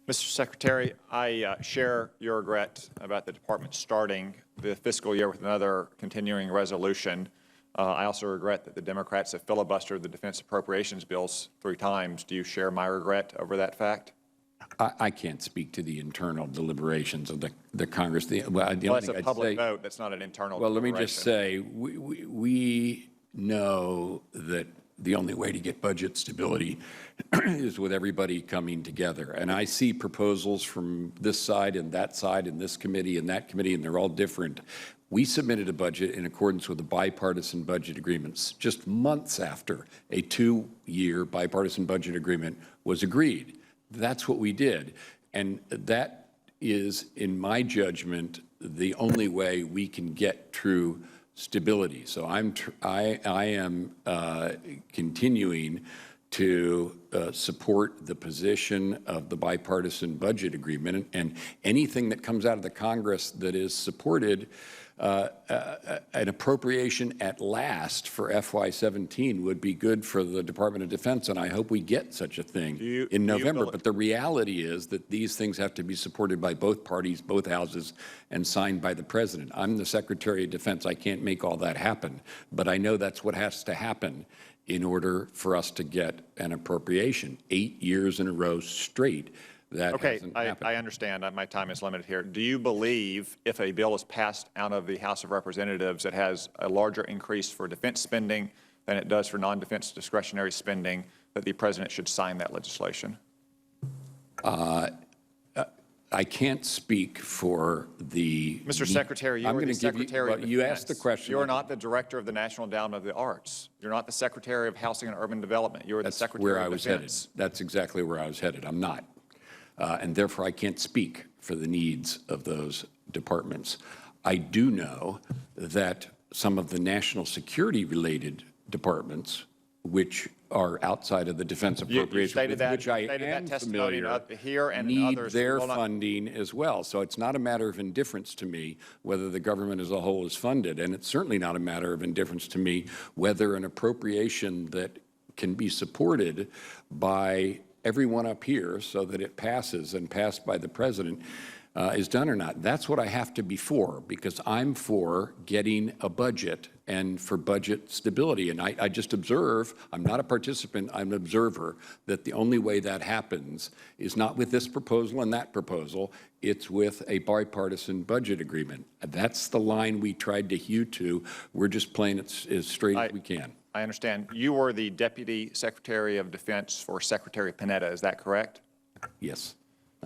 Mr. Secretary, I share your regret about the Department starting the fiscal year with another continuing resolution. I also regret that the Democrats have filibustered the defense appropriations bills 3 times. Do you share my regret over that fact? I can't speak to the internal deliberations of the Congress. Well, it's a public vote. That's not an internal Well, let deliberation. me just say, we know that the only way to get budget stability is with everybody coming together. And I see proposals from this side and that side and this committee and that committee, and they're all different. We submitted a budget in accordance with the bipartisan budget agreements just months after a 2-year bipartisan budget agreement was agreed. That's what we did. And that is, in my judgment, the only way we can get true stability. So I am continuing to support the position of the bipartisan budget agreement, and anything that comes out of the Congress that is supported an appropriation at last for FY17 would be good for the Department of Defense, and I hope we get such a thing in November. But the reality is that these things have to be supported by both parties, both houses, and signed by the President. I'm the Secretary of Defense. I can't make all that happen, but I know that's what has to happen in order for us to get an appropriation 8 years in a row straight. Okay, I understand. My time is limited here. Do you believe if a bill is passed out of the House of Representatives that has a larger increase for defense spending than it does for non-defense discretionary spending, that the President should sign that legislation? I can't speak for the... Mr. Secretary, you are the Secretary of Defense. You asked the question. You are not the Director of the National Endowment of the Arts. You're not the Secretary of Housing and Urban Development. You are the Secretary of Defense. That's where I was headed. That's exactly where I was headed. I'm not. And therefore, I can't speak for the needs of those departments. I do know that some of the national security-related departments, which are outside of the defense appropriations, with which I am familiar, need their funding as well. So it's not a matter of indifference to me whether the government as a whole is funded, and it's certainly not a matter of indifference to me whether an appropriation that can be supported by everyone up here so that it passes and passed by the President is done or not. That's what I have to be for, because I'm for getting a budget and for budget stability. And I just observe, I'm not a participant, I'm an observer, that the only way that happens is not with this proposal and that proposal, it's with a bipartisan budget agreement. That's the line we tried to hew to. We're just playing it as straight as we can. I understand. You were the Deputy Secretary of Defense for Secretary Panetta, is that correct? Yes.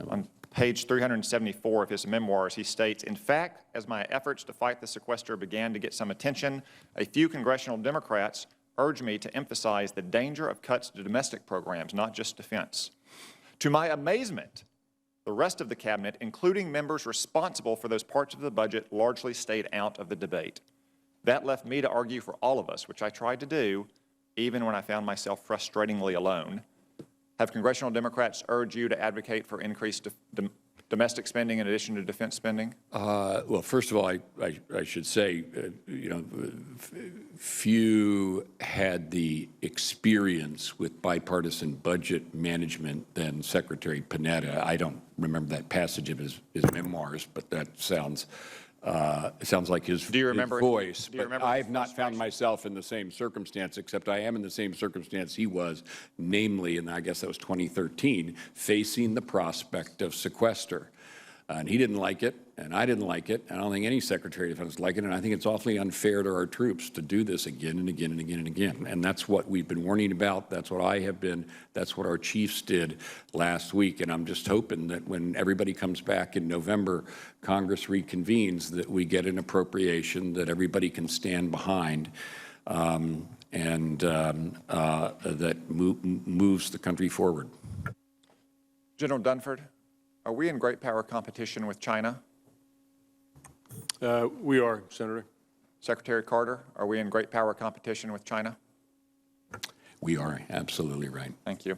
On page 374 of his memoirs, he states, "In fact, as my efforts to fight the sequester began to get some attention, a few congressional Democrats urged me to emphasize the danger of cuts to domestic programs, not just defense. To my amazement, the rest of the cabinet, including members responsible for those parts of the budget, largely stayed out of the debate. That left me to argue for all of us, which I tried to do, even when I found myself frustratingly alone. Have congressional Democrats urged you to advocate for increased domestic spending in addition to defense spending?" Well, first of all, I should say, few had the experience with bipartisan budget management than Secretary Panetta. I don't remember that passage of his memoirs, but that sounds like his voice. But I have not found myself in the same circumstance, except I am in the same circumstance he was, namely, and I guess that was 2013, facing the prospect of sequester. And he didn't like it, and I didn't like it, and I don't think any Secretary of Defense liked it, and I think it's awfully unfair to our troops to do this again and again and again and again. And that's what we've been warning about. That's what I have been. That's what our chiefs did last week. And I'm just hoping that when everybody comes back in November, Congress reconvenes, that we get an appropriation that everybody can stand behind and that moves the country forward. General Dunford, are we in great power competition with China? We are, Senator. Secretary Carter, are we in great power competition with China? We are, absolutely right. Thank you.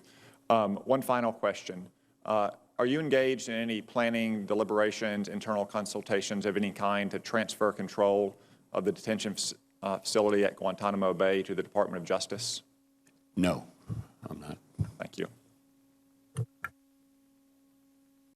One final question. Are you engaged in any planning, deliberations, internal consultations of any kind to transfer control of the detention facility at Guantanamo Bay to the Department of Justice? No.